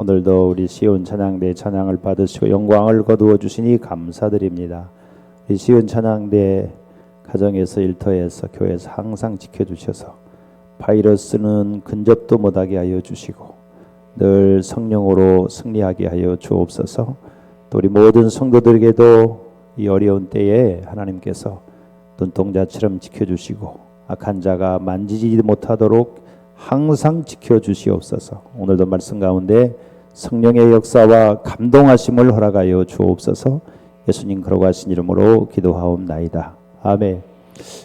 오늘도 우리 시온 찬양대 찬양을 받으시고 영광을 거두어 주시니 감사드립니다. 우리 시온 찬양대 가정에서 일터에서 교회에서 항상 지켜주셔서 바이러스는 근접도 못하게 하여 주시고 늘 성령으로 승리하게 하여 주옵소서. 또 우리 모든 성도들에게도 이 어려운 때에 하나님께서 눈동자처럼 지켜주시고 악한 자가 만지지 못하도록 항상 지켜주시옵소서. 오늘도 말씀 가운데 성령의 역사와 감동하심을 허락하여 주옵소서. 예수님 걸어가신 이름으로 기도하옵나이다. 아멘.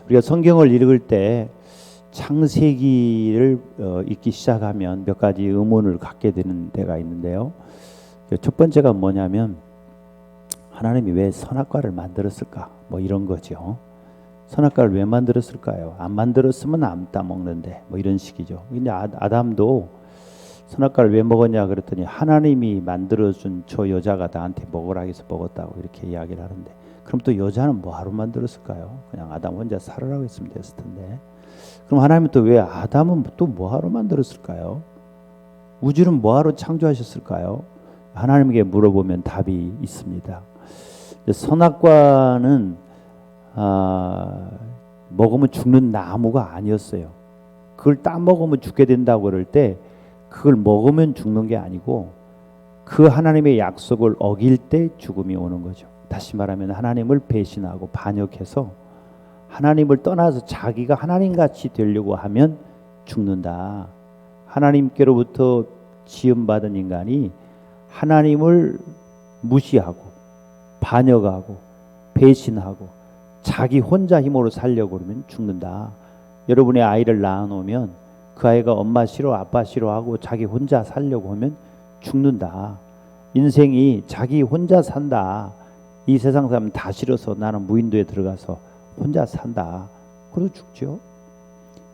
우리가 성경을 읽을 때 창세기를 읽기 시작하면 몇 가지 의문을 갖게 되는 데가 있는데요. 첫 번째가 뭐냐면 하나님이 왜 선악과를 만들었을까? 뭐 이런 거죠. 선악과를 왜 만들었을까요? 안 만들었으면 안 따먹는데 뭐 이런 식이죠. 근데 아담도 선악과를 왜 먹었냐 그랬더니 하나님이 만들어준 저 여자가 나한테 먹으라 해서 먹었다고 이렇게 이야기를 하는데, 그럼 또 여자는 뭐하러 만들었을까요? 그냥 아담 혼자 살으라고 했으면 됐을 텐데, 그럼 하나님은 또 왜 아담은 또 뭐하러 만들었을까요? 우주는 뭐하러 창조하셨을까요? 하나님에게 물어보면 답이 있습니다. 선악과는 먹으면 죽는 나무가 아니었어요. 그걸 따먹으면 죽게 된다고 그럴 때 그걸 먹으면 죽는 게 아니고 그 하나님의 약속을 어길 때 죽음이 오는 거죠. 다시 말하면 하나님을 배신하고 반역해서 하나님을 떠나서 자기가 하나님같이 되려고 하면 죽는다. 하나님께로부터 지음받은 인간이 하나님을 무시하고 반역하고 배신하고 자기 혼자 힘으로 살려고 그러면 죽는다. 여러분의 아이를 낳아놓으면 그 아이가 엄마 싫어 아빠 싫어하고 자기 혼자 살려고 하면 죽는다. 인생이 자기 혼자 산다. 이 세상 사람 다 싫어서 나는 무인도에 들어가서 혼자 산다. 그래도 죽죠.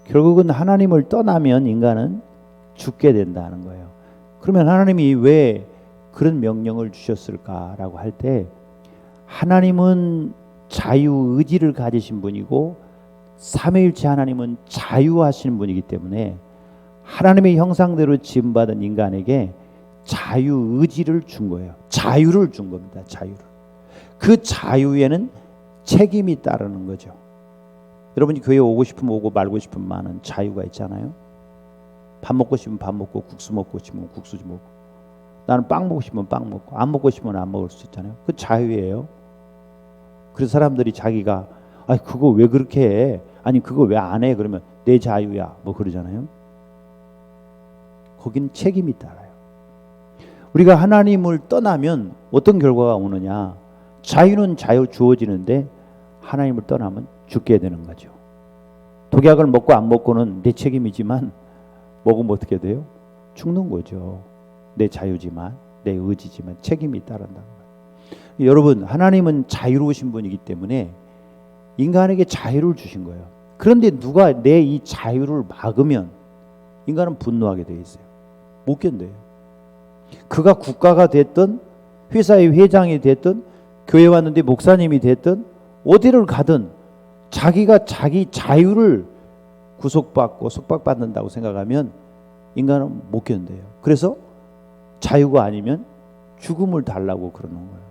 결국은 하나님을 떠나면 인간은 죽게 된다는 거예요. 그러면 하나님이 왜 그런 명령을 주셨을까라고 할 때, 하나님은 자유의지를 가지신 분이고 삼위일체 하나님은 자유하시는 분이기 때문에 하나님의 형상대로 지음받은 인간에게 자유의지를 준 거예요. 자유를 준 겁니다. 자유를. 그 자유에는 책임이 따르는 거죠. 여러분이 교회 오고 싶으면 오고 말고 싶으면 많은 자유가 있잖아요. 밥 먹고 싶으면 밥 먹고 국수 먹고 싶으면 국수 좀 먹고, 나는 빵 먹고 싶으면 빵 먹고 안 먹고 싶으면 안 먹을 수 있잖아요. 그 자유예요. 그래서 사람들이 자기가 그거 왜 그렇게 해? 아니 그거 왜 안 해? 그러면 내 자유야 뭐 그러잖아요. 거긴 책임이 따라요. 우리가 하나님을 떠나면 어떤 결과가 오느냐? 자유는 자유 주어지는데 하나님을 떠나면 죽게 되는 거죠. 독약을 먹고 안 먹고는 내 책임이지만 먹으면 어떻게 돼요? 죽는 거죠. 내 자유지만, 내 의지지만 책임이 따른다는 거예요. 여러분, 하나님은 자유로우신 분이기 때문에 인간에게 자유를 주신 거예요. 그런데 누가 내 이 자유를 막으면 인간은 분노하게 되어 있어요. 못 견뎌요. 그가 국가가 됐든 회사의 회장이 됐든 교회 왔는데 목사님이 됐든 어디를 가든 자기가 자기 자유를 구속받고 속박받는다고 생각하면 인간은 못 견뎌요. 그래서 자유가 아니면 죽음을 달라고 그러는 거예요.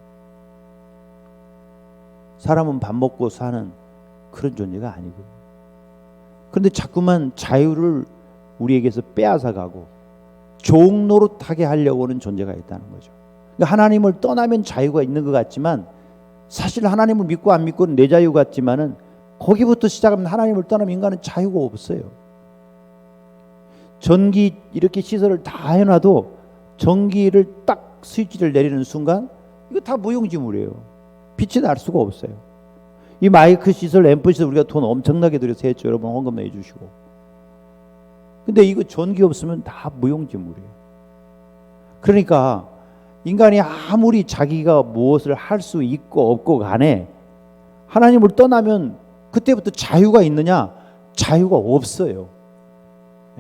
사람은 밥 먹고 사는 그런 존재가 아니거든요. 그런데 자꾸만 자유를 우리에게서 빼앗아가고 종 노릇하게 하려고 하는 존재가 있다는 거죠. 그러니까 하나님을 떠나면 자유가 있는 것 같지만 사실 하나님을 믿고 안 믿고는 내 자유 같지만은 거기부터 시작하면 하나님을 떠나면 인간은 자유가 없어요. 전기 이렇게 시설을 다 해놔도 전기를 딱 스위치를 내리는 순간 이거 다 무용지물이에요. 빛이 날 수가 없어요. 이 마이크 시설, 앰프 시설 우리가 돈 엄청나게 들여서 했죠. 여러분 헌금 내주시고. 근데 이거 전기 없으면 다 무용지물이에요. 그러니까 인간이 아무리 자기가 무엇을 할 수 있고 없고 간에 하나님을 떠나면 그때부터 자유가 있느냐? 자유가 없어요.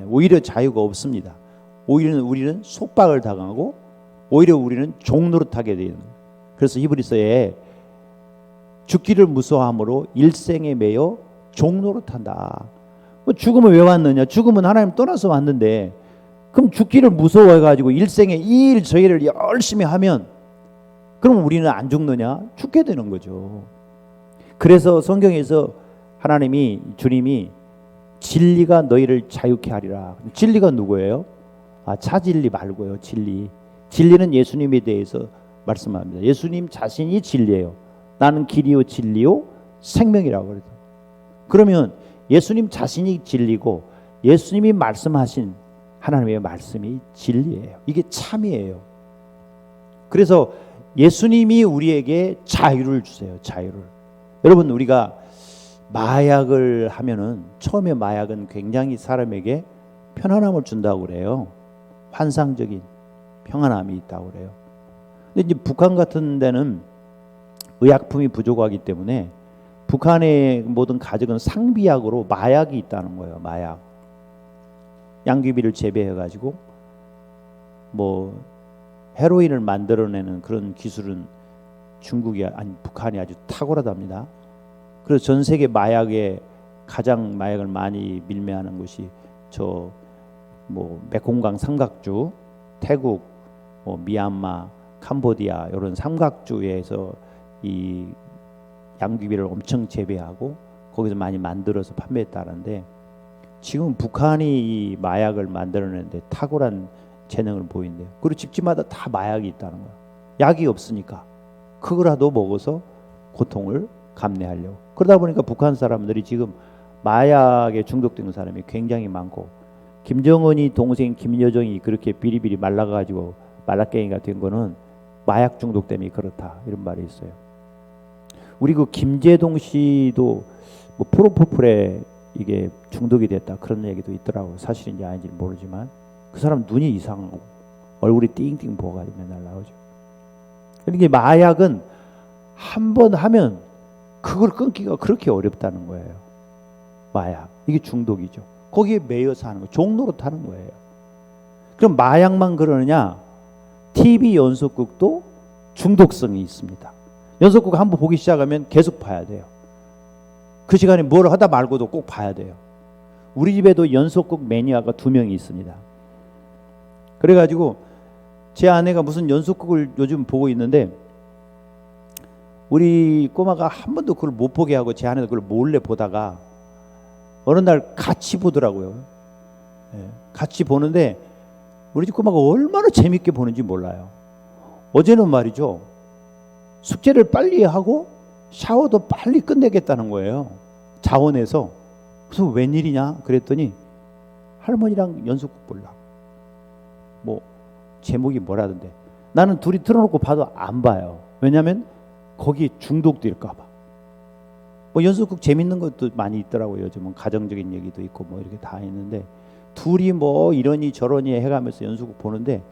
오히려 자유가 없습니다. 오히려 우리는 속박을 당하고 오히려 우리는 종노릇하게 되는 거예요. 그래서 히브리서에 죽기를 무서워함으로 일생에 매여 종노릇한다. 죽음은 왜 왔느냐? 죽음은 하나님 떠나서 왔는데 그럼 죽기를 무서워해가지고 일생에 이 일 저 일을 열심히 하면 그럼 우리는 안 죽느냐? 죽게 되는 거죠. 그래서 성경에서 하나님이 주님이 진리가 너희를 자유케 하리라. 진리가 누구예요? 차진리 말고요. 진리는 예수님에 대해서 말씀합니다. 예수님 자신이 진리예요. 나는 길이요 진리요 생명이라고 그래요. 그러면 예수님 자신이 진리고 예수님이 말씀하신 하나님의 말씀이 진리예요. 이게 참이에요. 그래서 예수님이 우리에게 자유를 주세요. 자유를. 여러분 우리가 마약을 하면은 처음에 마약은 굉장히 사람에게 편안함을 준다고 그래요. 환상적인 평안함이 있다고 그래요. 근데 이제 북한 같은 데는 의약품이 부족하기 때문에 북한의 모든 가정은 상비약으로 마약이 있다는 거예요. 마약. 양귀비를 재배해 가지고 뭐 헤로인을 만들어내는 그런 기술은 북한이 아주 탁월하답니다. 그래서 전 세계 마약에 가장 마약을 많이 밀매하는 곳이 저 뭐 메콩강 삼각주, 태국, 뭐 미얀마, 캄보디아 이런 삼각주에서 이 양귀비를 엄청 재배하고 거기서 많이 만들어서 판매했다는데 지금 북한이 이 마약을 만들어내는데 탁월한 재능을 보인대요. 그리고 집집마다 다 마약이 있다는 거야. 약이 없으니까 그거라도 먹어서 고통을 감내하려고. 그러다 보니까 북한 사람들이 지금 마약에 중독된 사람이 굉장히 많고 김정은이 동생 김여정이 그렇게 비리비리 말라가지고 말라깽이가 된 거는 마약 중독 때문에 그렇다 이런 말이 있어요. 우리 그 김재동 씨도 뭐 프로포폴에 이게 중독이 됐다 그런 얘기도 있더라고요. 사실인지 아닌지는 모르지만 그 사람 눈이 이상하고 얼굴이 띵띵 부어가지고 맨날 나오죠. 그러니까 마약은 한 번 하면 그걸 끊기가 그렇게 어렵다는 거예요. 마약 이게 중독이죠. 거기에 매여서 하는 거예요. 종로로 타는 거예요. 그럼 마약만 그러느냐? TV 연속극도 중독성이 있습니다. 연속극 한번 보기 시작하면 계속 봐야 돼요. 그 시간에 뭘 하다 말고도 꼭 봐야 돼요. 우리 집에도 연속극 매니아가 2명이 있습니다. 그래가지고 제 아내가 무슨 연속극을 요즘 보고 있는데 우리 꼬마가 한 번도 그걸 못 보게 하고 제 아내도 그걸 몰래 보다가 어느 날 같이 보더라고요. 같이 보는데 우리 집 꼬마가 얼마나 재밌게 보는지 몰라요. 어제는 말이죠. 숙제를 빨리 하고 샤워도 빨리 끝내겠다는 거예요. 자원해서. 그래서 웬일이냐 그랬더니 할머니랑 연속극 보려고. 뭐 제목이 뭐라던데. 나는 둘이 틀어놓고 봐도 안 봐요. 왜냐하면 거기에 중독될까 봐. 뭐 연속극 재밌는 것도 많이 있더라고요. 요즘은 가정적인 얘기도 있고 뭐 이렇게 다 있는데 둘이 뭐 이러니 저러니 해가면서 연속극 보는데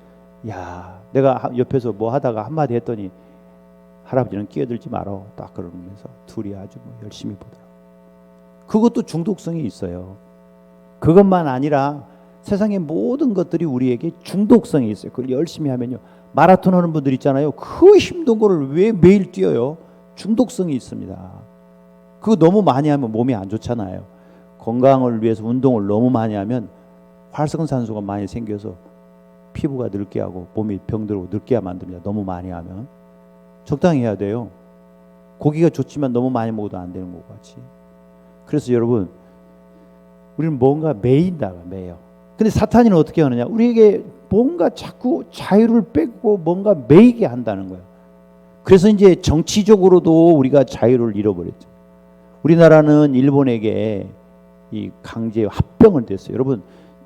야 내가 옆에서 뭐 하다가 한마디 했더니 할아버지는 끼어들지 말어 딱 그러면서 둘이 아주 뭐 열심히 보더라고요. 그것도 중독성이 있어요. 그것만 아니라 세상의 모든 것들이 우리에게 중독성이 있어요. 그걸 열심히 하면요. 마라톤 하는 분들 있잖아요. 그 힘든 거를 왜 매일 뛰어요? 중독성이 있습니다. 그거 너무 많이 하면 몸이 안 좋잖아요. 건강을 위해서 운동을 너무 많이 하면 활성산소가 많이 생겨서 피부가 늙게 하고 몸이 병들고 늙게 만듭니다. 너무 많이 하면. 적당히 해야 돼요. 고기가 좋지만 너무 많이 먹어도 안 되는 것 같이. 그래서 여러분 우리는 뭔가 매여. 근데 사탄이는 어떻게 하느냐? 우리에게 뭔가 자꾸 자유를 뺏고 뭔가 매이게 한다는 거예요. 그래서 이제 정치적으로도 우리가 자유를 잃어버렸죠. 우리나라는 일본에게 이 강제 합병을 됐어요. 여러분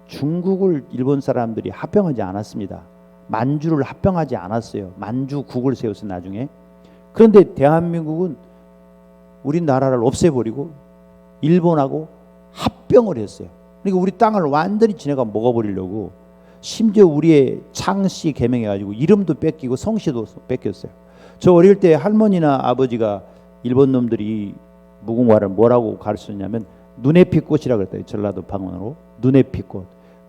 중국을 일본 사람들이 합병하지 않았습니다. 만주를 합병하지 않았어요. 만주국을 세웠어요 나중에. 그런데 대한민국은 우리나라를 없애버리고 일본하고 합병을 했어요. 그러니까 우리 땅을 완전히 지네가 먹어버리려고 심지어 우리의 창씨 개명해가지고 이름도 뺏기고 성씨도 뺏겼어요. 저 어릴 때 할머니나 아버지가 일본 놈들이 무궁화를 뭐라고 가르쳤냐면 눈에 피꽃이라고 그랬어요. 전라도 방언으로 눈에 피꽃.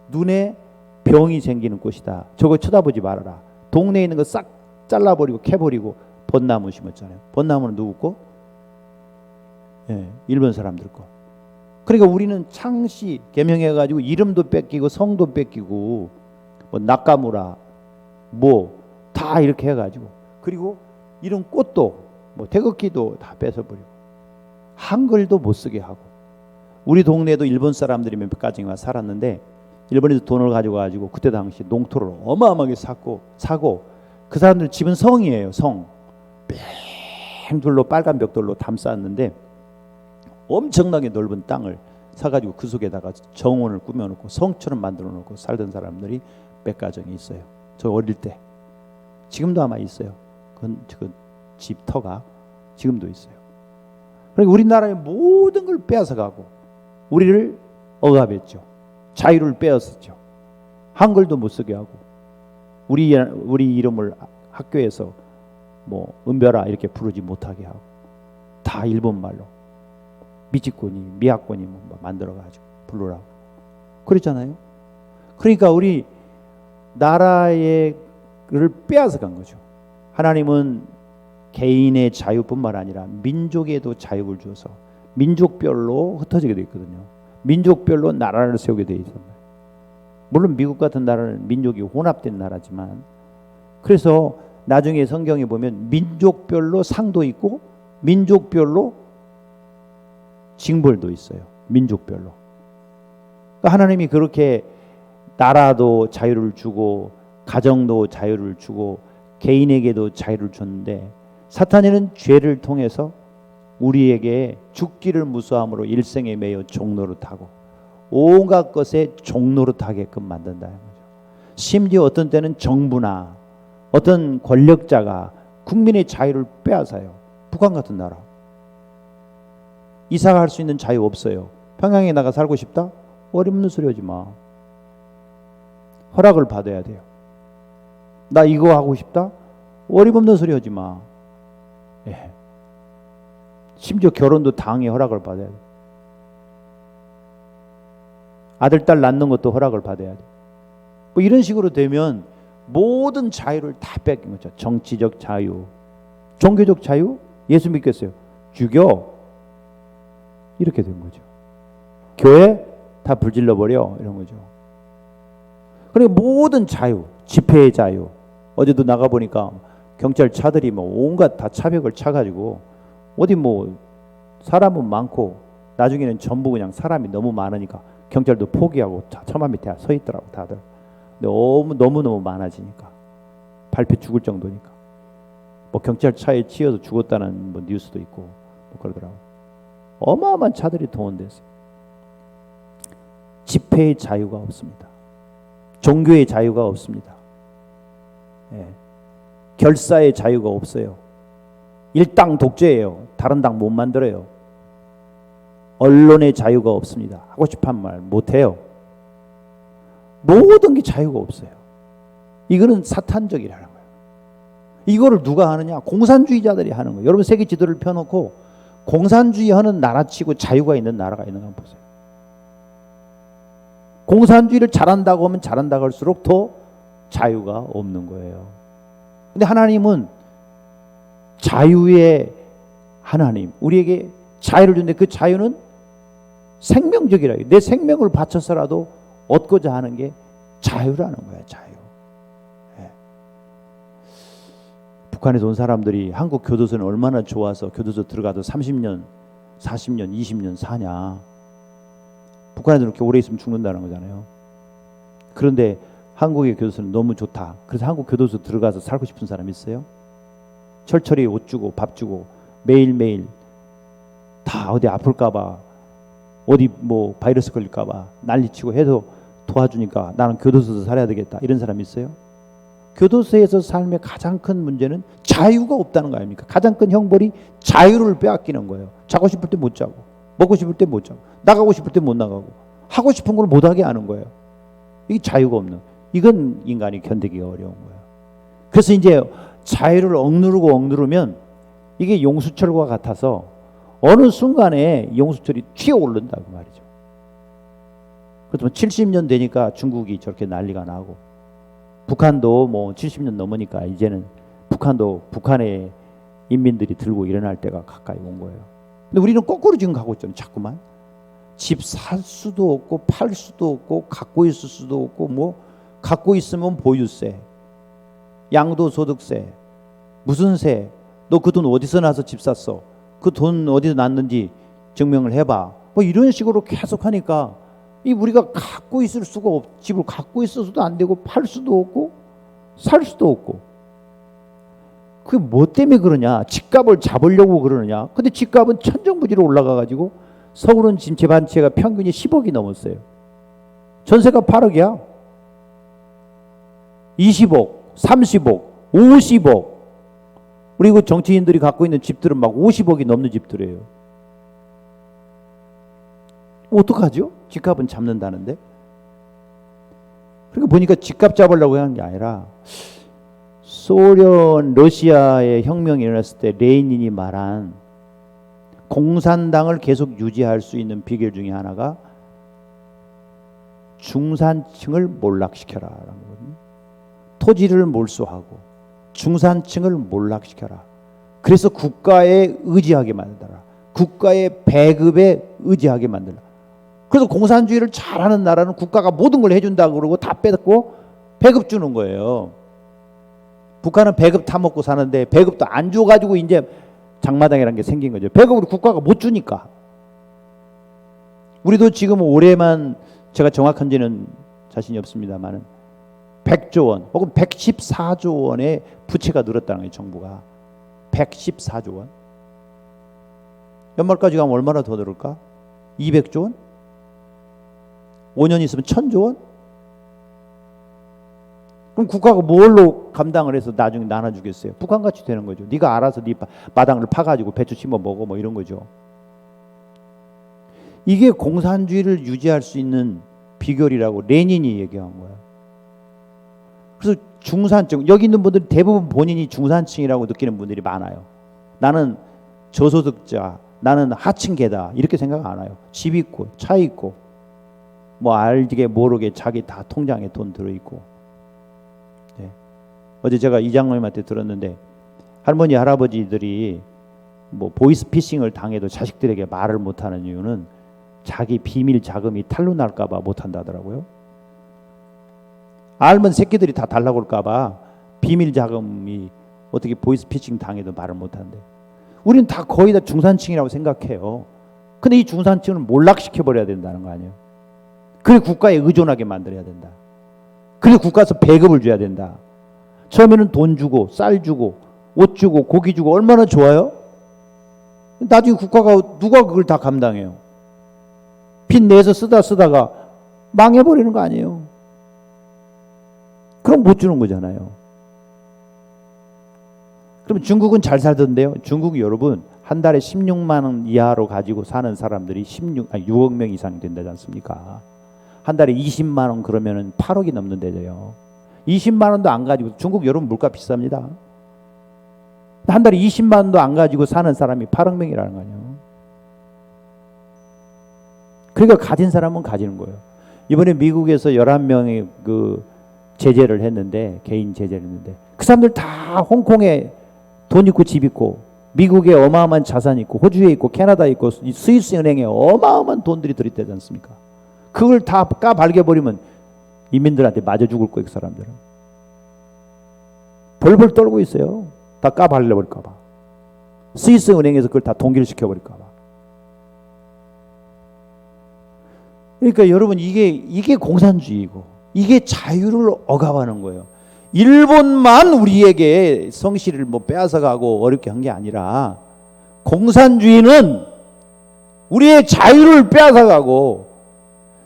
눈에 병이 생기는 꽃이다. 저거 쳐다보지 말아라. 동네에 있는 거 싹 잘라버리고 캐버리고 벚나무 심었잖아요. 벚나무는 누구 거? 일본 사람들 거. 그러니까 우리는 창씨 개명해가지고 이름도 뺏기고 성도 뺏기고 뭐 낙가무라, 뭐 다 이렇게 해가지고, 그리고 이런 꽃도 뭐 태극기도 다 뺏어버리고 한글도 못 쓰게 하고. 우리 동네에도 일본 사람들이 몇 가지가 살았는데 일본에서 돈을 가지고 그때 당시 농토를 어마어마하게 사고 그 사람들 집은 성이에요. 성. 뺑돌로 빨간 벽돌로 담쌓았는데 엄청나게 넓은 땅을 사가지고 그 속에다가 정원을 꾸며놓고 성처럼 만들어놓고 살던 사람들이 몇 가정이 있어요. 저 어릴 때. 지금도 아마 있어요. 그 집터가 지금도 있어요. 그러니까 우리나라의 모든 걸 빼앗아가고 우리를 억압했죠. 자유를 빼앗았죠. 한글도 못 쓰게 하고 우리 이름을 학교에서 뭐 은별아 이렇게 부르지 못하게 하고 다 일본 말로 미치코니 미야코니 뭐 만들어가지고 부르라고 그랬잖아요. 그러니까 우리 나라의 를 빼앗아간 거죠. 하나님은 개인의 자유뿐만 아니라 민족에도 자유를 주어서 민족별로 흩어지게 되어 있거든요. 민족별로 나라를 세우게 되어 있습니다. 물론 미국 같은 나라는 민족이 혼합된 나라지만, 그래서 나중에 성경에 보면 민족별로 상도 있고 민족별로 징벌도 있어요. 민족별로. 그러니까 하나님이 그렇게 나라도 자유를 주고 가정도 자유를 주고 개인에게도 자유를 줬는데, 사탄이는 죄를 통해서 우리에게 죽기를 무서함으로 일생에 매여 종노릇하고 온갖 것에 종노릇하게끔 만든다는 거죠. 심지어 어떤 때는 정부나 어떤 권력자가 국민의 자유를 빼앗아요. 북한 같은 나라. 이사 갈 수 있는 자유 없어요. 평양에 나가 살고 싶다? 어림없는 소리 하지 마. 허락을 받아야 돼요. 나 이거 하고 싶다? 어림없는 소리 하지 마. 예. 심지어 결혼도 당의 허락을 받아야 돼. 아들, 딸 낳는 것도 허락을 받아야 돼. 뭐 이런 식으로 되면 모든 자유를 다 뺏긴 거죠. 정치적 자유, 종교적 자유, 예수 믿겠어요? 죽여. 이렇게 된 거죠. 교회 다 불질러버려. 이런 거죠. 그러니까 모든 자유, 집회의 자유. 어제도 나가보니까 경찰차들이 뭐 온갖 다 차벽을 차가지고 어디 뭐 사람은 많고 나중에는 전부 그냥 사람이 너무 많으니까 경찰도 포기하고 처마 밑에 서 있더라고 다들. 근데 너무 많아지니까 밟혀 죽을 정도니까 뭐 경찰차에 치여서 죽었다는 뭐 뉴스도 있고 뭐 그러더라고. 어마어마한 차들이 동원됐어요. 집회의 자유가 없습니다. 종교의 자유가 없습니다. 예. 결사의 자유가 없어요. 일당 독재예요. 다른 당 못 만들어요. 언론의 자유가 없습니다. 하고 싶은 말 못해요. 모든 게 자유가 없어요. 이거는 사탄적이라는 거예요. 이거를 누가 하느냐? 공산주의자들이 하는 거예요. 여러분 세계 지도를 펴놓고 공산주의 하는 나라치고 자유가 있는 나라가 있는가 한번 보세요. 공산주의를 잘한다고 하면 잘한다고 할수록 더 자유가 없는 거예요. 근데 하나님은 자유의 하나님, 우리에게 자유를 주는데 그 자유는 생명적이라. 내 생명을 바쳐서라도 얻고자 하는 게 자유라는 거예요. 자유. 예. 북한에서 온 사람들이 한국 교도소는 얼마나 좋아서 교도소 들어가도 30년, 40년, 20년 사냐. 북한에서 이렇게 오래 있으면 죽는다는 거잖아요. 그런데 한국의 교도소는 너무 좋다. 그래서 한국 교도소 들어가서 살고 싶은 사람 있어요? 철철이 옷 주고 밥 주고 매일매일 다 어디 아플까봐 어디 뭐 바이러스 걸릴까봐 난리치고 해도 도와주니까 나는 교도소에서 살아야 되겠다. 이런 사람 있어요? 교도소에서 삶의 가장 큰 문제는 자유가 없다는 거 아닙니까? 가장 큰 형벌이 자유를 빼앗기는 거예요. 자고 싶을 때 못 자고 먹고 싶을 때 못 자고 나가고 싶을 때 못 나가고 하고 싶은 걸 못하게 하는 거예요. 이게 자유가 없는, 이건 인간이 견디기가 어려운 거예요. 그래서 이제 자유를 억누르면 이게 용수철과 같아서 어느 순간에 용수철이 튀어오른다고 말이죠. 그렇지만 70년 되니까 중국이 저렇게 난리가 나고 북한도 뭐 70년 넘으니까 이제는 북한도 북한의 인민들이 들고 일어날 때가 가까이 온 거예요. 근데 우리는 거꾸로 지금 가고 있잖아요. 자꾸만 집 살 수도 없고 팔 수도 없고 갖고 있을 수도 없고 뭐 갖고 있으면 보유세, 양도소득세, 무슨 세, 너 그 돈 어디서 나서 집 샀어, 그 돈 어디서 났는지 증명을 해봐, 뭐 이런 식으로 계속 하니까 이 우리가 갖고 있을 수가 집을 갖고 있어서도 안 되고 팔 수도 없고 살 수도 없고. 그게 뭐 때문에 그러냐? 집값을 잡으려고 그러느냐? 근데 집값은 천정부지로 올라가가지고 서울은 지금 집 한 채가 평균이 10억이 넘었어요. 전세가 8억이야. 20억, 30억, 50억. 그리고 정치인들이 갖고 있는 집들은 막 50억이 넘는 집들이에요. 어떡하죠? 집값은 잡는다는데. 그러니까 보니까 집값 잡으려고 하는 게 아니라 소련 러시아의 혁명이 일어났을 때 레닌이 말한 공산당을 계속 유지할 수 있는 비결 중에 하나가 중산층을 몰락시켜라라는 거거든요. 토지를 몰수하고 중산층을 몰락시켜라. 그래서 국가에 의지하게 만들어라. 국가의 배급에 의지하게 만들라. 그래서 공산주의를 잘하는 나라는 국가가 모든 걸 해준다 그러고 다 뺏고 배급 주는 거예요. 북한은 배급 타먹고 사는데 배급도 안 줘가지고 이제 장마당이라는 게 생긴 거죠. 배급을 국가가 못 주니까. 우리도 지금 올해만, 제가 정확한지는 자신이 없습니다만 100조 원 혹은 114조 원의 부채가 늘었다는 거예요. 정부가 114조 원. 연말까지 가면 얼마나 더 늘을까? 200조 원? 5년 있으면 1000조 원? 그럼 국가가 뭘로 감당을 해서 나중에 나눠주겠어요? 북한같이 되는 거죠. 네가 알아서 네 마당을 파가지고 배추 심어 먹어, 뭐 이런 거죠. 이게 공산주의를 유지할 수 있는 비결이라고 레닌이 얘기한 거야. 그래서 중산층, 여기 있는 분들 대부분 본인이 중산층이라고 느끼는 분들이 많아요. 나는 저소득자, 나는 하층계다 이렇게 생각 안 해요. 집 있고 차 있고 뭐 알게 모르게 자기 다 통장에 돈 들어있고. 네. 어제 제가 이장로님한테 들었는데 할머니 할아버지들이 뭐 보이스피싱을 당해도 자식들에게 말을 못하는 이유는 자기 비밀 자금이 탄로 날까 봐 못한다 하더라고요. 알면 새끼들이 다 달라고 할까 봐 비밀 자금이 어떻게 보이스피싱 당해도 말을 못하는데, 우리는 다 거의 다 중산층이라고 생각해요. 근데 이 중산층을 몰락시켜버려야 된다는 거 아니에요. 그래 국가에 의존하게 만들어야 된다. 그래 국가에서 배급을 줘야 된다. 처음에는 돈 주고 쌀 주고 옷 주고 고기 주고 얼마나 좋아요? 나중에 국가가 누가 그걸 다 감당해요? 빚 내서 쓰다가 망해버리는 거 아니에요. 그럼 못 주는 거잖아요. 그럼 중국은 잘 살던데요. 중국이 여러분 한 달에 16만 원 이하로 가지고 사는 사람들이 6억 명 이상 된다지 않습니까? 한 달에 20만 원 그러면은 8억이 넘는데요. 20만 원도 안 가지고, 중국 여러분 물가 비쌉니다. 한 달에 20만 원도 안 가지고 사는 사람이 8억 명이라는 거 아니에요. 그러니까 가진 사람은 가지는 거예요. 이번에 미국에서 11명의 그 제재를 했는데, 개인 제재를 했는데 그 사람들 다 홍콩에 돈 있고 집 있고 미국에 어마어마한 자산 있고 호주에 있고 캐나다에 있고 스위스 은행에 어마어마한 돈들이 들어있다지 않습니까? 그걸 다 까발겨버리면 이민들한테 맞아 죽을 거예요. 그 사람들은 벌벌 떨고 있어요. 다 까발려버릴까 봐. 스위스 은행에서 그걸 다 동결시켜버릴까 봐. 그러니까 여러분 이게 공산주의고 이게 자유를 억압하는 거예요. 일본만 우리에게 성실을 뭐 빼앗아가고 어렵게 한 게 아니라 공산주의는 우리의 자유를 빼앗아가고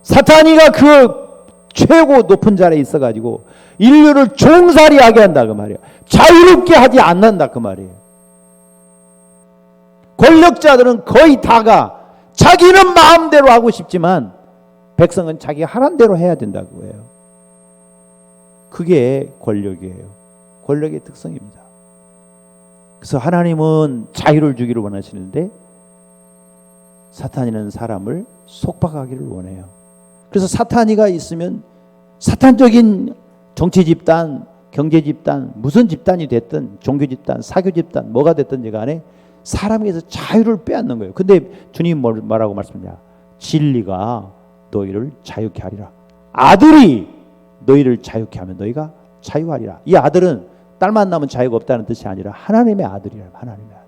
사탄이가 그 최고 높은 자리에 있어가지고 인류를 종살이하게 한다 그 말이에요. 자유롭게 하지 않는다 그 말이에요. 권력자들은 거의 다가 자기는 마음대로 하고 싶지만 백성은 자기가 하란 대로 해야 된다 그거예요. 그게 권력이에요. 권력의 특성입니다. 그래서 하나님은 자유를 주기를 원하시는데 사탄이는 사람을 속박하기를 원해요. 그래서 사탄이가 있으면 사탄적인 정치 집단, 경제 집단, 무슨 집단이 됐든 종교 집단, 사교 집단 뭐가 됐든지 간에 사람에게서 자유를 빼앗는 거예요. 근데 주님 뭐라고 말씀하냐? 진리가 너희를 자유케 하리라. 아들이 너희를 자유케 하면 너희가 자유하리라. 이 아들은 딸만 낳으면 자유가 없다는 뜻이 아니라 하나님의 아들이라. 하나님의 아들.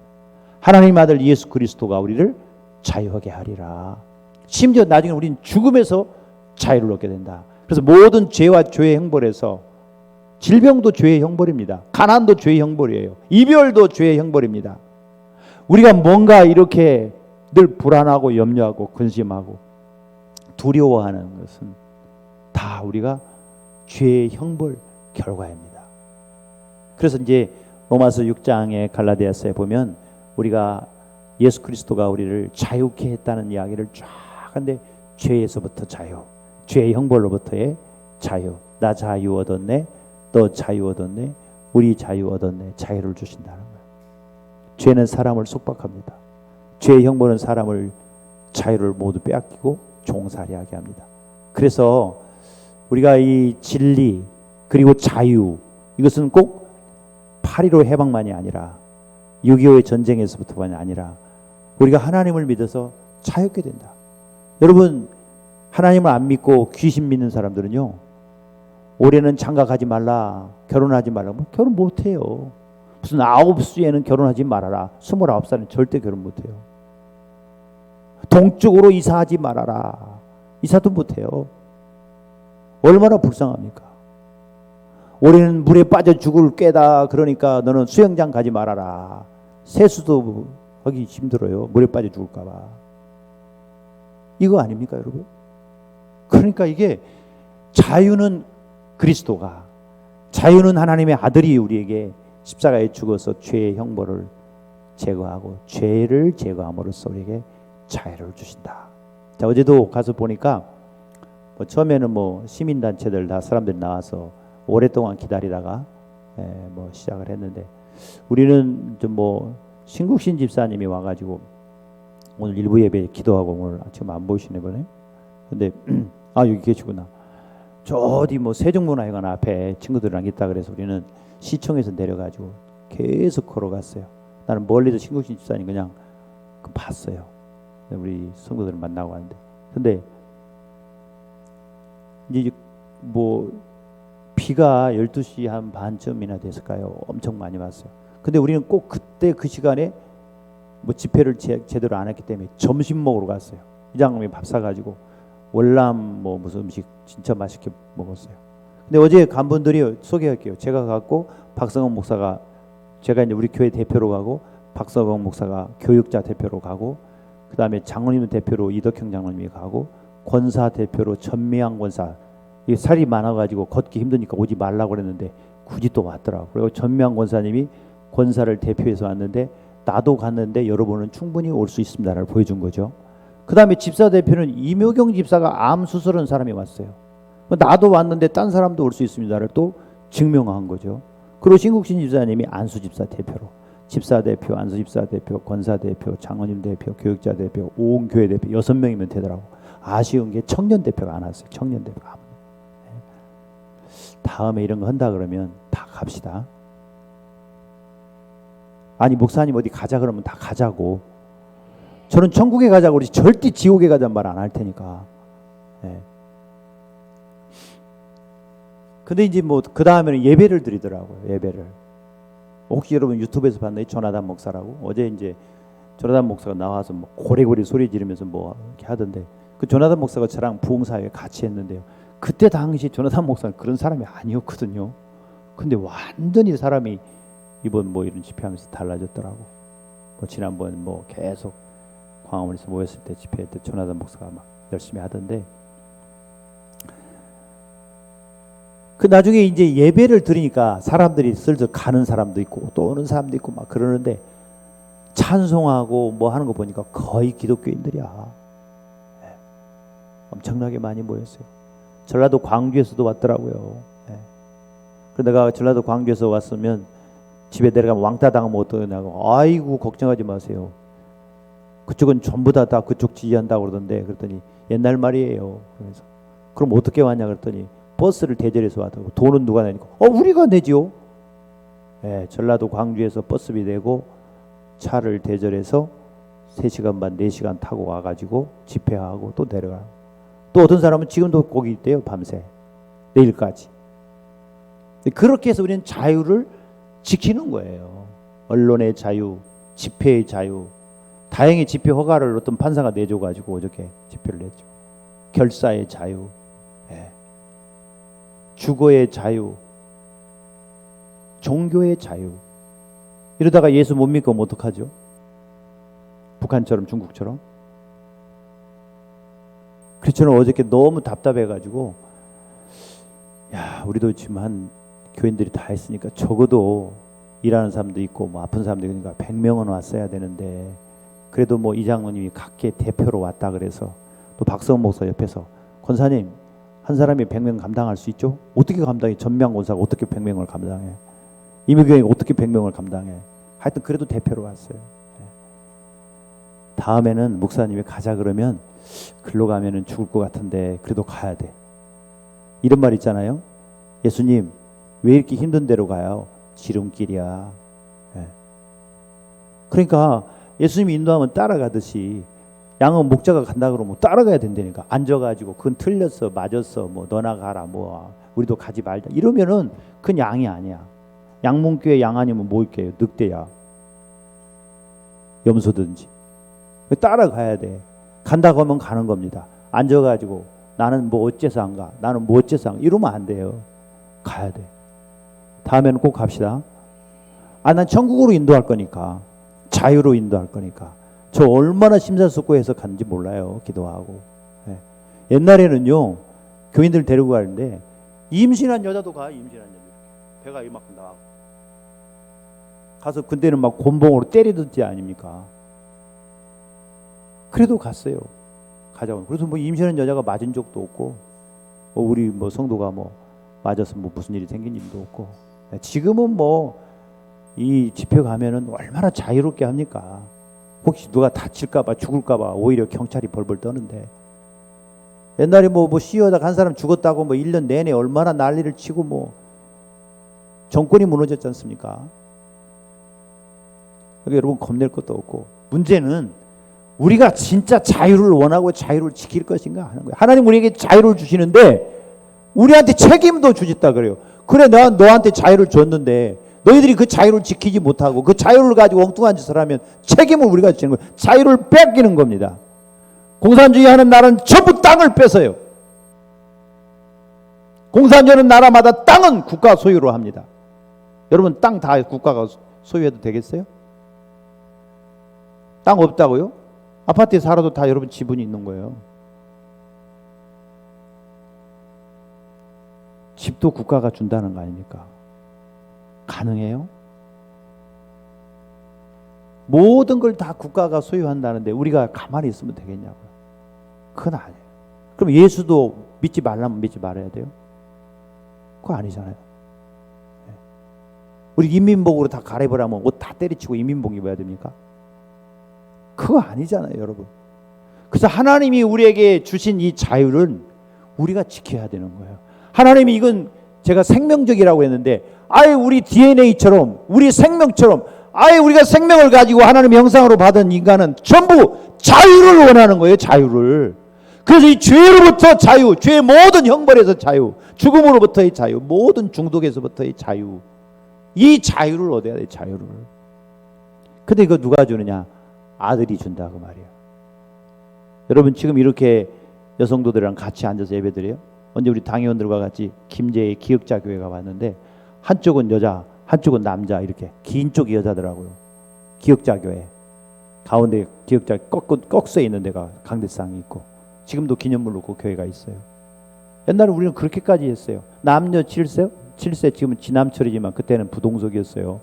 하나님의 아들 예수 그리스도가 우리를 자유하게 하리라. 심지어 나중에 우리는 죽음에서 자유를 얻게 된다. 그래서 모든 죄와 죄의 형벌에서 질병도 죄의 형벌입니다. 가난도 죄의 형벌이에요. 이별도 죄의 형벌입니다. 우리가 뭔가 이렇게 늘 불안하고 염려하고 근심하고 두려워하는 것은 다 우리가 죄의 형벌 결과입니다. 그래서 이제 로마서 6장에 갈라디아서에 보면 우리가 예수 그리스도가 우리를 자유케 했다는 이야기를 쫙 하는데 죄에서부터 자유, 죄의 형벌로부터의 자유. 나 자유 얻었네, 너 자유 얻었네, 우리 자유 얻었네. 자유를 주신다는 거예요. 죄는 사람을 속박합니다. 죄의 형벌은 사람을 자유를 모두 빼앗기고 종살이하게 합니다. 그래서 우리가 이 진리 그리고 자유, 이것은 꼭 8.15 해방만이 아니라 6.25의 전쟁에서부터만이 아니라 우리가 하나님을 믿어서 자유롭게 된다. 여러분, 하나님을 안 믿고 귀신 믿는 사람들은요, 올해는 장가가지 말라, 결혼하지 말라. 뭐 결혼 못해요. 무슨 9수에는 결혼하지 말아라, 29살은 절대 결혼 못해요. 동쪽으로 이사하지 말아라, 이사도 못해요. 얼마나 불쌍합니까? 올해는 물에 빠져 죽을 꾀다, 그러니까 너는 수영장 가지 말아라. 세수도 하기 힘들어요. 물에 빠져 죽을까 봐. 이거 아닙니까, 여러분? 그러니까 이게 자유는 그리스도가, 자유는 하나님의 아들이 우리에게 십자가에 죽어서 죄의 형벌을 제거하고 죄를 제거함으로써 우리에게 자유를 주신다. 자, 어제도 가서 보니까 처음에는 시민단체들 다 사람들이 나와서 오랫동안 기다리다가 시작을 했는데, 우리는 좀 신국신 집사님이 와가지고 오늘 일부 예배 기도하고 오늘 지금 안 보이시네 보네. 근데 여기 계시구나. 저 어디 세종문화회관 앞에 친구들이랑 있다 그래서 우리는 시청에서 내려가지고 계속 걸어갔어요. 나는 멀리서 신국신 집사님 그냥 봤어요. 우리 성도들을 만나고 왔는데, 근데 이제 비가 12시 한 반쯤이나 됐을까요? 엄청 많이 왔어요. 근데 우리는 꼭 그때 그 시간에 집회를 제대로 안 했기 때문에 점심 먹으러 갔어요. 이장님이 밥 사가지고 월남 무슨 음식 진짜 맛있게 먹었어요. 근데 어제 간 분들이 소개할게요. 제가 갔고 박성원 목사가, 제가 이제 우리 교회 대표로 가고 박성원 목사가 교육자 대표로 가고, 그 다음에 장로님 대표로 이덕형 장로님이 가고, 권사 대표로 전미양 권사, 이 살이 많아가지고 걷기 힘드니까 오지 말라고 그랬는데 굳이 또 왔더라고. 그리고 전미양 권사님이 권사를 대표해서 왔는데, 나도 갔는데 여러분은 충분히 올 수 있습니다를 보여준 거죠. 그 다음에 집사 대표는 이묘경 집사가 암 수술한 사람이 왔어요. 나도 왔는데 딴 사람도 올 수 있습니다를 또 증명한 거죠. 그리고 신국신 집사님이 안수 집사 대표로, 집사 대표, 안수 집사 대표, 권사 대표, 장로님 대표, 교육자 대표, 온 교회 대표 6명이면 되더라고. 아쉬운 게 청년 대표가 안 왔어요. 청년 대표가. 다음에 이런 거 한다 그러면 다 갑시다. 아니 목사님 어디 가자 그러면 다 가자고. 저는 천국에 가자고 그러지 절대 지옥에 가자는 말 안 할 테니까. 근데 이제 그 다음에는 예배를 드리더라고요. 예배를. 혹시 여러분 유튜브에서 봤나요? 조나단 목사라고. 어제 이제 조나단 목사가 나와서 고래고래 소리 지르면서 이렇게 하던데, 그 조나단 목사가 저랑 부흥사회 같이 했는데요. 그때 당시 조나단 목사는 그런 사람이 아니었거든요. 근데 완전히 사람이 이번 이런 집회하면서 달라졌더라고. 지난번 계속 광화문에서 모였을 때 집회할 때 조나단 목사가 막 열심히 하던데, 그 나중에 이제 예배를 드리니까 사람들이 슬슬 가는 사람도 있고 또 오는 사람도 있고 막 그러는데, 찬송하고 하는 거 보니까 거의 기독교인들이야. 엄청나게 많이 모였어요. 전라도 광주에서도 왔더라고요. 그래서 내가 전라도 광주에서 왔으면 집에 내려가면 왕따 당하면 어떠냐고. 아이고 걱정하지 마세요. 그쪽은 전부 다 그쪽 지지한다고 그러던데, 그랬더니 옛날 말이에요. 그래서 그럼 어떻게 왔냐 그랬더니 버스를 대절해서 왔다고. 돈은 누가 내니까 우리가 내지요. 전라도 광주에서 버스비 내고 차를 대절해서 3시간 반 4시간 타고 와가지고 집회하고 또 내려가요. 또 어떤 사람은 지금도 거기 있대요. 밤새. 내일까지. 그렇게 해서 우리는 자유를 지키는 거예요. 언론의 자유, 집회의 자유. 다행히 집회 허가를 어떤 판사가 내줘가지고 어저께 집회를 냈죠. 결사의 자유, 주거의 자유, 종교의 자유. 이러다가 예수 못 믿고 어떡하죠? 북한처럼, 중국처럼. 그래서 저는 어저께 너무 답답해가지고, 야, 우리도 지금 한 교인들이 다 했으니까 적어도 일하는 사람도 있고 뭐 아픈 사람도 있으니까 100명은 왔어야 되는데, 그래도 뭐 이장로님이 각계 대표로 왔다 그래서 또 박성 목사 옆에서, 권사님 한 사람이 100명 감당할 수 있죠? 어떻게 감당해? 전명 권사가 어떻게 100명을 감당해? 이미경이 어떻게 100명을 감당해? 하여튼 그래도 대표로 왔어요. 다음에는 목사님이 가자 그러면 글로 가면은 죽을 것 같은데 그래도 가야 돼. 이런 말 있잖아요. 예수님 왜 이렇게 힘든 데로 가요? 지름길이야. 그러니까 예수님이 인도하면 따라가듯이, 양은 목자가 간다 그러면 따라가야 된다니까. 앉아가지고 그건 틀렸어, 맞았어, 뭐 너나 가라, 뭐 우리도 가지 말자 이러면은 그건 양이 아니야. 양문교의 양 아니면 뭘게요? 늑대야, 염소든지. 따라가야 돼. 간다고 하면 가는 겁니다. 앉아가지고 나는 뭐 어째서 안 가, 나는 뭐 어째서 안 가, 이러면 안 돼요. 가야 돼. 다음에는 꼭 갑시다. 난 천국으로 인도할 거니까, 자유로 인도할 거니까. 저 얼마나 심사숙고해서 갔는지 몰라요. 기도하고. 옛날에는요, 교인들 데리고 가는데 임신한 여자도 가. 임신한 여자 배가 이만큼 나가고 가서, 근데는 막 곤봉으로 때리듯이 아닙니까? 그래도 갔어요. 가자고. 그래서 뭐 임신한 여자가 맞은 적도 없고, 우리 뭐 성도가 뭐 맞아서 뭐 무슨 일이 생긴 일도 없고. 지금은 뭐 이 집회 가면은 얼마나 자유롭게 합니까? 혹시 누가 다칠까봐, 죽을까봐 오히려 경찰이 벌벌 떠는데, 옛날에 뭐 시위하다가 한 사람 죽었다고 뭐 1년 내내 얼마나 난리를 치고, 뭐 정권이 무너졌지 않습니까? 그러니까 여러분 겁낼 것도 없고, 문제는 우리가 진짜 자유를 원하고 자유를 지킬 것인가 하는 거예요. 하나님 우리에게 자유를 주시는데 우리한테 책임도 주셨다 그래요. 그래, 내가 너한테 자유를 줬는데 너희들이 그 자유를 지키지 못하고 그 자유를 가지고 엉뚱한 짓을 하면 책임을 우리가 지는 거예요. 자유를 뺏기는 겁니다. 공산주의 하는 나라는 전부 땅을 뺏어요. 공산주의는 나라마다 땅은 국가 소유로 합니다. 여러분 땅 다 국가가 소유해도 되겠어요? 땅 없다고요? 아파트에 살아도 다 여러분 지분이 있는 거예요. 집도 국가가 준다는 거 아닙니까? 가능해요? 모든 걸 다 국가가 소유한다는데 우리가 가만히 있으면 되겠냐고요? 그건 아니에요. 그럼 예수도 믿지 말라면 믿지 말아야 돼요? 그거 아니잖아요. 우리 인민복으로 다 갈아입으라면 옷 다 때리치고 인민복 입어야 됩니까? 그거 아니잖아요, 여러분. 그래서 하나님이 우리에게 주신 이 자유를 우리가 지켜야 되는 거예요. 하나님이, 이건 제가 생명적이라고 했는데, 아예 우리 DNA처럼, 우리 생명처럼, 아예 우리가 생명을 가지고 하나님의 형상으로 받은 인간은 전부 자유를 원하는 거예요. 자유를. 그래서 이 죄로부터 자유, 죄의 모든 형벌에서 자유, 죽음으로부터의 자유, 모든 중독에서부터의 자유, 이 자유를 얻어야 돼요. 자유를. 근데 이거 누가 주느냐? 아들이 준다고 말이에요. 여러분 지금 이렇게 여성도들이랑 같이 앉아서 예배드려요. 언제 우리 당회원들과 같이 김제의 기역자 교회가 왔는데, 한쪽은 여자, 한쪽은 남자, 이렇게 긴 쪽이 여자더라고요. 기역자 교회 가운데 기역자 꺽쇠 있는 데가 강대상이 있고, 지금도 기념물로 그 교회가 있어요. 옛날에 우리는 그렇게까지 했어요. 남녀 7세 지금은 지남철이지만 그때는 부동석이었어요.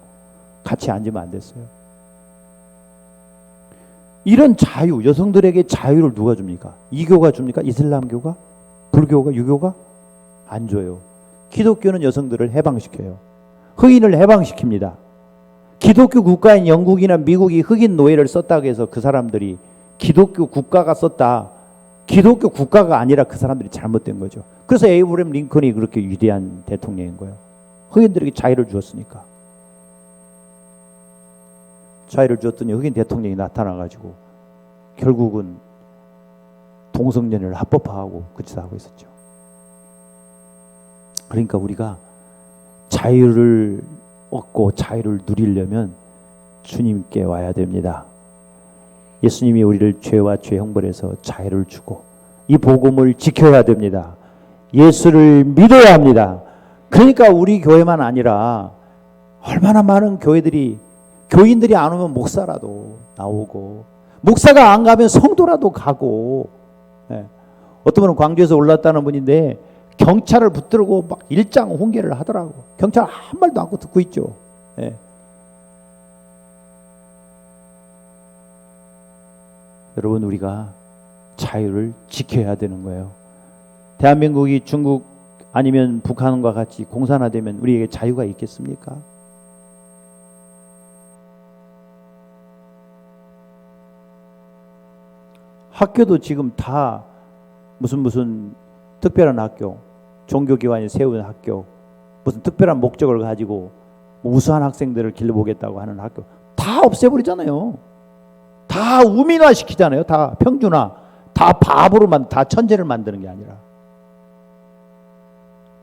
같이 앉으면 안 됐어요. 이런 자유, 여성들에게 자유를 누가 줍니까? 이교가 줍니까? 이슬람교가? 불교가? 유교가? 안 줘요. 기독교는 여성들을 해방시켜요. 흑인을 해방시킵니다. 기독교 국가인 영국이나 미국이 흑인 노예를 썼다고 해서 그 사람들이 기독교 국가가 썼다, 기독교 국가가 아니라 그 사람들이 잘못된 거죠. 그래서 에이브러햄 링컨이 그렇게 위대한 대통령인 거예요. 흑인들에게 자유를 주었으니까. 자유를 주었더니 흑인 대통령이 나타나가지고 결국은 동성연애를 합법화하고 그 짓을 하고 있었죠. 그러니까 우리가 자유를 얻고 자유를 누리려면 주님께 와야 됩니다. 예수님이 우리를 죄와 죄 형벌에서 자유를 주고 이 복음을 지켜야 됩니다. 예수를 믿어야 합니다. 그러니까 우리 교회만 아니라 얼마나 많은 교회들이, 교인들이 안 오면 목사라도 나오고, 목사가 안 가면 성도라도 가고. 어떤 분은 광주에서 올랐다는 분인데 경찰을 붙들고 막 일장 훈계를 하더라고. 경찰 한 말도 않고 듣고 있죠. 여러분, 우리가 자유를 지켜야 되는 거예요. 대한민국이 중국 아니면 북한과 같이 공산화되면 우리에게 자유가 있겠습니까? 학교도 지금 다 무슨 특별한 학교, 종교기관이 세운 학교, 무슨 특별한 목적을 가지고 우수한 학생들을 길러보겠다고 하는 학교 다 없애버리잖아요. 다 우민화 시키잖아요. 다 평준화, 다 바보로 다 천재를 만드는 게 아니라.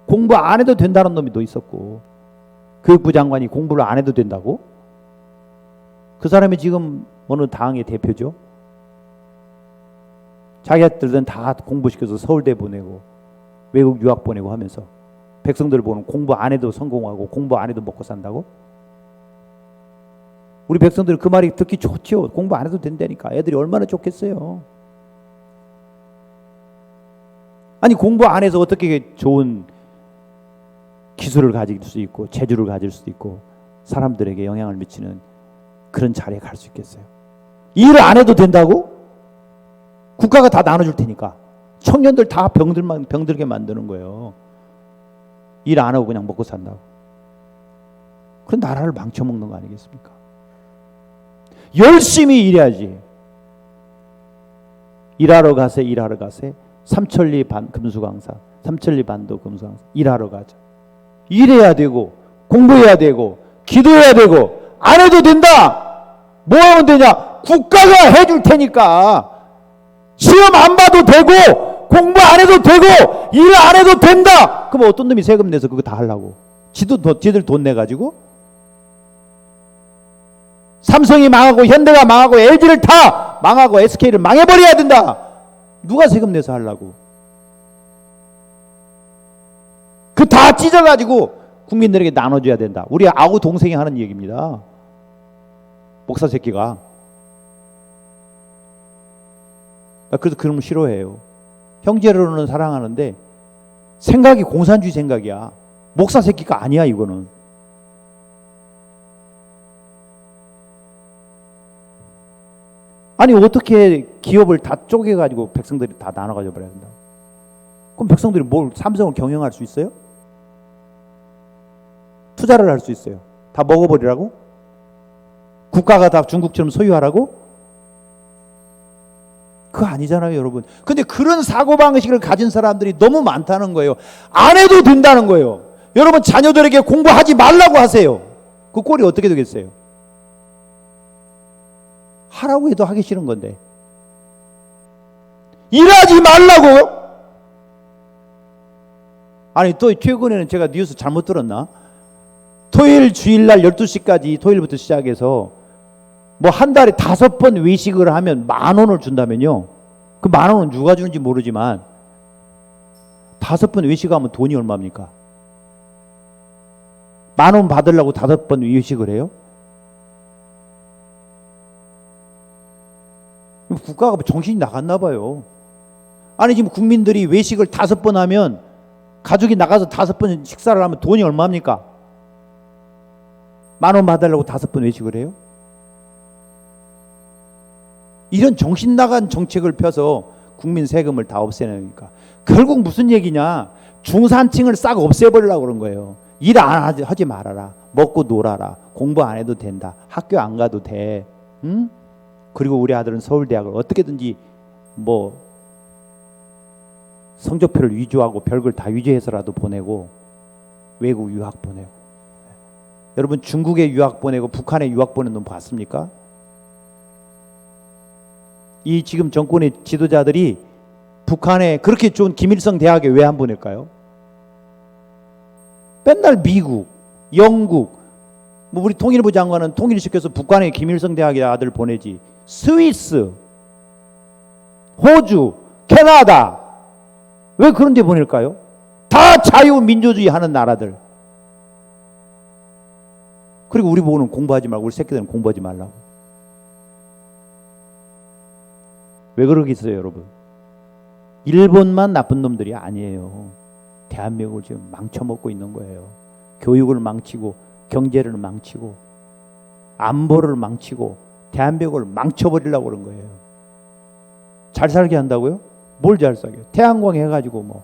공부 안 해도 된다는 놈이 또 있었고, 교육부 장관이 공부를 안 해도 된다고? 그 사람이 지금 어느 당의 대표죠. 자기들은 다 공부시켜서 서울대 보내고 외국 유학 보내고 하면서 백성들 보는, 공부 안 해도 성공하고 공부 안 해도 먹고 산다고? 우리 백성들 그 말이 듣기 좋죠. 공부 안 해도 된다니까. 애들이 얼마나 좋겠어요. 아니, 공부 안 해서 어떻게 좋은 기술을 가질 수 있고 재주를 가질 수 있고 사람들에게 영향을 미치는 그런 자리에 갈 수 있겠어요? 일을 안 해도 된다고? 국가가 다 나눠줄 테니까. 청년들 다 병들게 만드는 거예요. 일 안 하고 그냥 먹고 산다고. 그런 나라를 망쳐먹는 거 아니겠습니까? 열심히 일해야지. 일하러 가세. 삼천리 금수강사, 삼천리 반도 금수강사. 일하러 가자. 일해야 되고 공부해야 되고 기도해야 되고. 안 해도 된다. 뭐 하면 되냐? 국가가 해줄 테니까. 시험 안 봐도 되고 공부 안 해도 되고 일 안 해도 된다. 그럼 어떤 놈이 세금 내서 그거 다 하려고? 지들 돈 내가지고? 삼성이 망하고 현대가 망하고 LG를 다 망하고 SK를 망해버려야 된다. 누가 세금 내서 하려고? 그 다 찢어가지고 국민들에게 나눠줘야 된다. 우리 아우 동생이 하는 얘기입니다. 목사 새끼가. 그래서 그런 거 싫어해요. 형제로는 사랑하는데 생각이 공산주의 생각이야. 목사 새끼가 아니야 이거는. 아니, 어떻게 기업을 다 쪼개가지고 백성들이 다 나눠가지고 버려야 된다. 그럼 백성들이 뭘 삼성을 경영할 수 있어요? 투자를 할 수 있어요? 다 먹어버리라고? 국가가 다 중국처럼 소유하라고? 그거 아니잖아요, 여러분. 근데 그런 사고방식을 가진 사람들이 너무 많다는 거예요. 안 해도 된다는 거예요. 여러분, 자녀들에게 공부하지 말라고 하세요. 그 꼴이 어떻게 되겠어요? 하라고 해도 하기 싫은 건데. 일하지 말라고요? 아니, 또 최근에는 제가 뉴스 잘못 들었나? 토요일 주일날 12시까지 토요일부터 시작해서 뭐 한 달에 5번 외식을 하면 10,000원을 준다면요. 그 10,000원은 누가 주는지 모르지만 5번 외식하면 돈이 얼마입니까? 10,000원 받으려고 5번 외식을 해요? 국가가 정신이 나갔나 봐요. 아니, 지금 국민들이 외식을 5번 하면 가족이 나가서 5번 식사를 하면 돈이 얼마입니까? 10,000원 받으려고 5번 외식을 해요? 이런 정신 나간 정책을 펴서 국민 세금을 다 없애니까 결국 무슨 얘기냐? 중산층을 싹 없애버리려고 그런 거예요. 일 안 하지 말아라. 먹고 놀아라. 공부 안 해도 된다. 학교 안 가도 돼. 응? 그리고 우리 아들은 서울대학을 어떻게든지 뭐 성적표를 위조하고 별걸 다 위조해서라도 보내고 외국 유학 보내고. 여러분, 중국에 유학 보내고 북한에 유학 보낸 놈 봤습니까? 이 지금 정권의 지도자들이 북한에 그렇게 좋은 김일성 대학에 왜 안 보낼까요? 맨날 미국, 영국, 뭐 우리 통일부 장관은 통일시켜서 북한에 김일성 대학에 아들 보내지. 스위스, 호주, 캐나다 왜 그런 데 보낼까요? 다 자유민주주의 하는 나라들. 그리고 우리 보고는 공부하지 말고, 우리 새끼들은 공부하지 말라고. 왜 그러겠어요, 여러분? 일본만 나쁜 놈들이 아니에요. 대한민국을 지금 망쳐먹고 있는 거예요. 교육을 망치고, 경제를 망치고, 안보를 망치고, 대한민국을 망쳐버리려고 그런 거예요. 잘 살게 한다고요? 뭘 잘 살게? 태양광 해가지고 뭐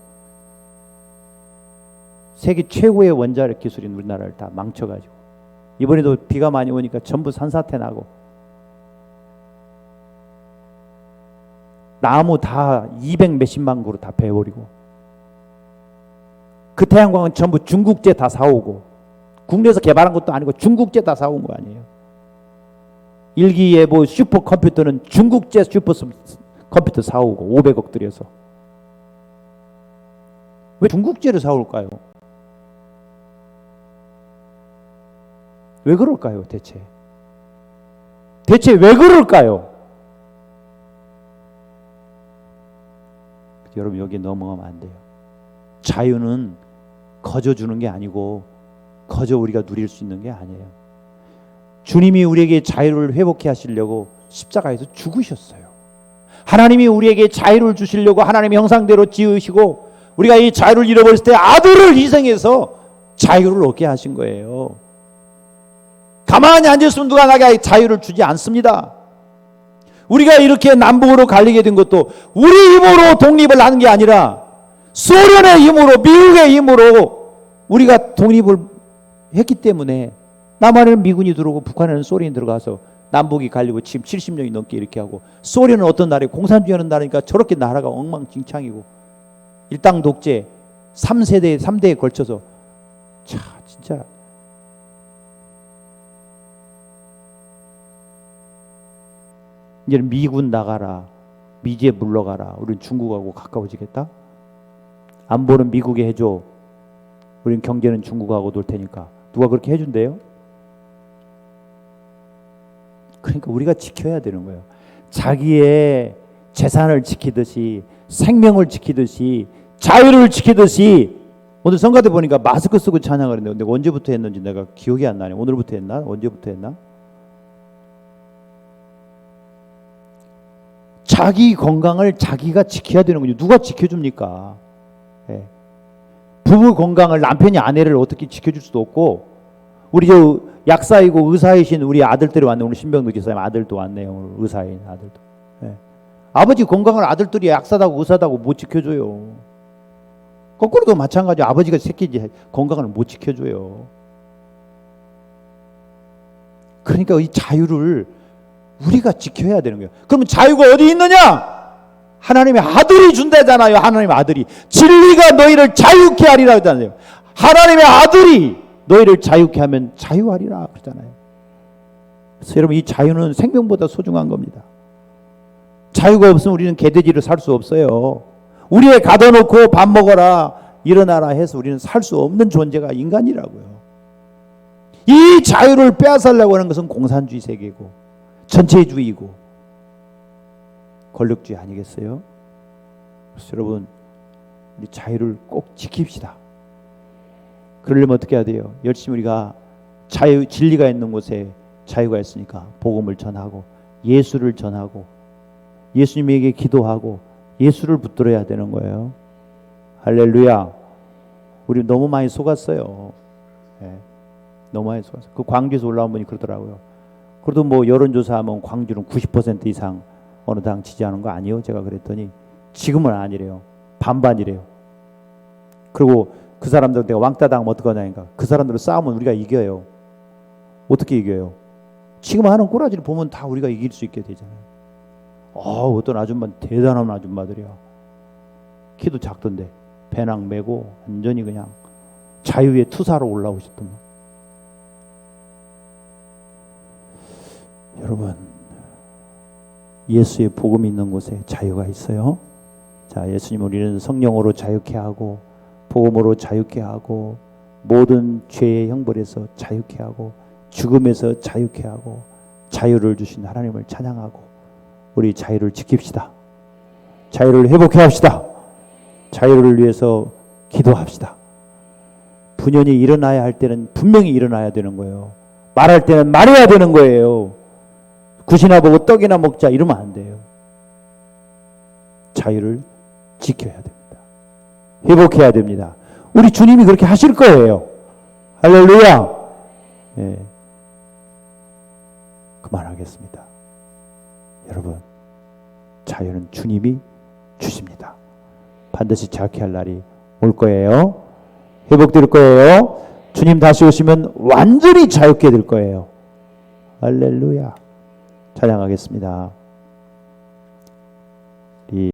세계 최고의 원자력 기술인 우리나라를 다 망쳐가지고, 이번에도 비가 많이 오니까 전부 산사태 나고, 나무 다 200 몇십만 그루 다 베어버리고, 그 태양광은 전부 중국제 다 사오고, 국내에서 개발한 것도 아니고 중국제 다 사온 거 아니에요. 일기예보 슈퍼컴퓨터는 중국제 슈퍼컴퓨터 사오고 500억 들여서. 왜 중국제를 사올까요? 왜 그럴까요, 대체? 대체 왜 그럴까요? 여러분, 여기 넘어가면 안 돼요. 자유는 거저 주는 게 아니고 거저 우리가 누릴 수 있는 게 아니에요. 주님이 우리에게 자유를 회복해 하시려고 십자가에서 죽으셨어요. 하나님이 우리에게 자유를 주시려고 하나님의 형상대로 지으시고, 우리가 이 자유를 잃어버렸을 때 아들을 희생해서 자유를 얻게 하신 거예요. 가만히 앉아있으면 누가 나에게 자유를 주지 않습니다. 우리가 이렇게 남북으로 갈리게 된 것도 우리 힘으로 독립을 하는 게 아니라 소련의 힘으로, 미국의 힘으로 우리가 독립을 했기 때문에, 남한에는 미군이 들어오고 북한에는 소련이 들어가서 남북이 갈리고 지금 70년이 넘게 이렇게 하고, 소련은 어떤 나라에 공산주의하는 나라니까 저렇게 나라가 엉망진창이고, 일당 독재 3대에 걸쳐서, 자 진짜 이제는 미군 나가라, 미제 물러가라, 우리는 중국하고 가까워지겠다? 안보는 미국에 해줘, 우리는 경제는 중국하고 놀 테니까. 누가 그렇게 해준대요? 그러니까 우리가 지켜야 되는 거예요. 자기의 재산을 지키듯이, 생명을 지키듯이, 자유를 지키듯이. 오늘 성가대 보니까 마스크 쓰고 찬양을 했는데, 내가 언제부터 했는지 내가 기억이 안 나네. 오늘부터 했나? 언제부터 했나? 자기 건강을 자기가 지켜야 되는 거죠. 누가 지켜줍니까? 네. 부부 건강을 남편이 아내를 어떻게 지켜줄 수도 없고, 우리 저 약사이고 의사이신 우리 아들들이 왔네. 오늘 신병도 기사님 아들도 왔네요. 오늘 의사인 아들도. 네. 아버지 건강을 아들들이 약사다고 의사다고 못 지켜줘요. 거꾸로도 마찬가지로 아버지가 새끼 건강을 못 지켜줘요. 그러니까 이 자유를 우리가 지켜야 되는 거예요. 그러면 자유가 어디 있느냐? 하나님의 아들이 준다잖아요. 하나님의 아들이 진리가 너희를 자유케 하리라 그러잖아요. 하나님의 아들이 너희를 자유케 하면 자유하리라 그러잖아요. 그래서 여러분, 이 자유는 생명보다 소중한 겁니다. 자유가 없으면 우리는 개돼지로 살 수 없어요. 우리에 가둬놓고 밥 먹어라, 일어나라 해서 우리는 살 수 없는 존재가 인간이라고요. 이 자유를 빼앗으려고 하는 것은 공산주의 세계고 전체주의고 권력주의 아니겠어요? 그래서 여러분, 우리 자유를 꼭 지킵시다. 그러려면 어떻게 해야 돼요? 열심히 우리가 자유, 진리가 있는 곳에 자유가 있으니까 복음을 전하고, 예수를 전하고, 예수님에게 기도하고, 예수를 붙들어야 되는 거예요. 할렐루야. 우리 너무 많이 속았어요. 네. 너무 많이 속았어요. 그 광주에서 올라온 분이 그러더라고요. 그래도 뭐 여론조사하면 광주는 90% 이상 어느 당 지지하는 거 아니에요? 제가 그랬더니 지금은 아니래요. 반반이래요. 그리고 그 사람들 내가 왕따 당하면 어떡하냐니까, 그 사람들을 싸우면 우리가 이겨요. 어떻게 이겨요? 지금 하는 꼬라지를 보면 다 우리가 이길 수 있게 되잖아요. 어떤 아줌마, 대단한 아줌마들이야. 키도 작던데 배낭 메고 완전히 그냥 자유의 투사로 올라오셨더만. 여러분, 예수의 복음이 있는 곳에 자유가 있어요. 자, 예수님 우리는 성령으로 자유케 하고, 복음으로 자유케 하고, 모든 죄의 형벌에서 자유케 하고 죽음에서 자유케 하고 자유를 주신 하나님을 찬양하고 우리 자유를 지킵시다. 자유를 회복해 합시다. 자유를 위해서 기도합시다. 분연이 일어나야 할 때는 분명히 일어나야 되는 거예요. 말할 때는 말해야 되는 거예요. 굿이나 보고 떡이나 먹자 이러면 안 돼요. 자유를 지켜야 됩니다. 회복해야 됩니다. 우리 주님이 그렇게 하실 거예요. 할렐루야. 예. 그만하겠습니다. 여러분, 자유는 주님이 주십니다. 반드시 자유케 할 날이 올 거예요. 회복될 거예요. 주님 다시 오시면 완전히 자유케 될 거예요. 할렐루야. 찬양하겠습니다.